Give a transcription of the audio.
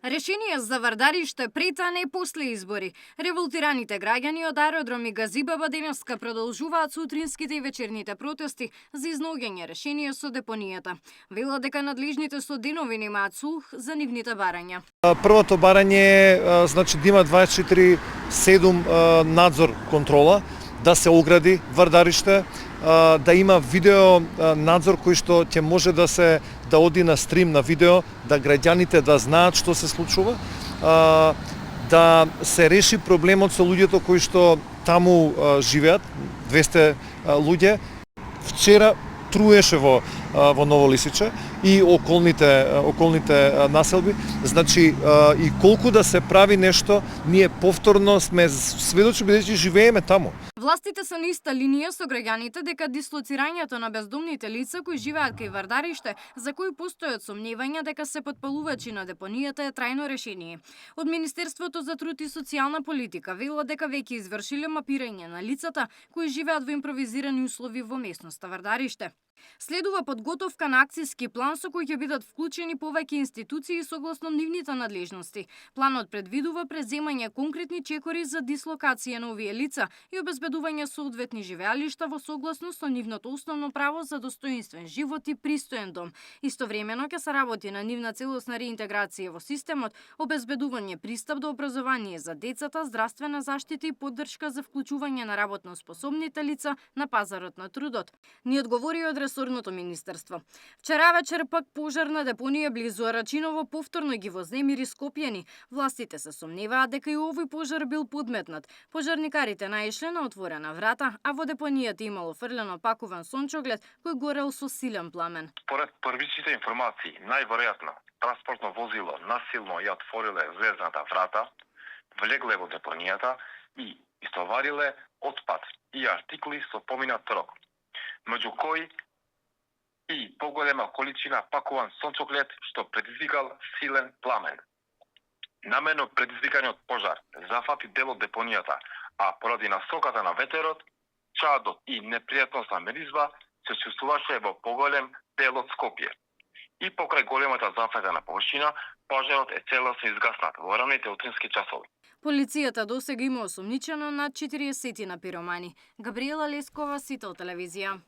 Решение за Вардариште пред, а не после избори. Револтираните граѓани од аеродром и Газибаба денеска продолжуваат сутринските и вечерните протести за изнаоѓање решение со депонијата. Велат дека надлежните со денови немаат слух за нивните барања. Првото барање е значи да има 24/7 надзор контрола, да се огради Вардариште, да има видео надзор кој што ќе може да оди на стрим на видео, да граѓаните да знаат што се случува, да се реши проблемот со луѓето кои што таму живеат, 200 луѓе. Вчера труеше во Ново Лисиче и околните населби. Значи и колку да се прави нешто, ние повторно сме сведочи бидејќи живееме таму. Властите се на иста линија со граѓаните дека дислоцирањето на бездомните лица кои живеат кај Вардариште, за кои постојат сомневања дека се потпалувачи на депонијата, е трајно решение. Од Министерството за труд и социјална политика велат дека веќе извршиле мапирање на лицата кои живеат во импровизирани услови во местноста Вардариште. Следува подготовка на акцијски план со кој ќе бидат вклучени повеќе институции согласно нивните надлежности. Планот предвидува преземање конкретни чекори за дислокација на овие лица и обезбедување соодветни живеалишта во согласност со нивното основно право за достоинствен живот и пристоен дом. Истовремено ќе се работи на нивна целосна реинтеграција во системот, обезбедување пристап до образование за децата, здравствена заштита и поддршка за вклучување на работно способните лица на пазарот на трудот. Ни одговори од ресорното министерство. Вчера вечер пак пожар на депонија близу Арачиново повторно ги вознемири Скопјани. Властите се сомневаат дека и овој пожар бил подметнат. Пожарникарите наишле на отворена врата, а во депонијата имало фрлено пакуван сончоглед кој горел со силен пламен. Според првичните информации, најверојатно транспортно возило насилно ја отвориле звездната врата, влегле во депонијата и истовариле отпад и артикули со поминат рок, меѓу кои и поголема количина пакуван сончоглед што предизвикал силен пламен. Намерно предизвиканиот пожар зафати дел од депонијата, а поради насоката на ветерот, чадот и непријатноста миризба се чувствуваше во поголем дел од Скопје. И покрај големата зафатена површина, пожарот е целосно изгаснат во ранните утрински часови. Полицијата досега има осомничено над 40 на пиромани. Габриела Лескова, Сител телевизија.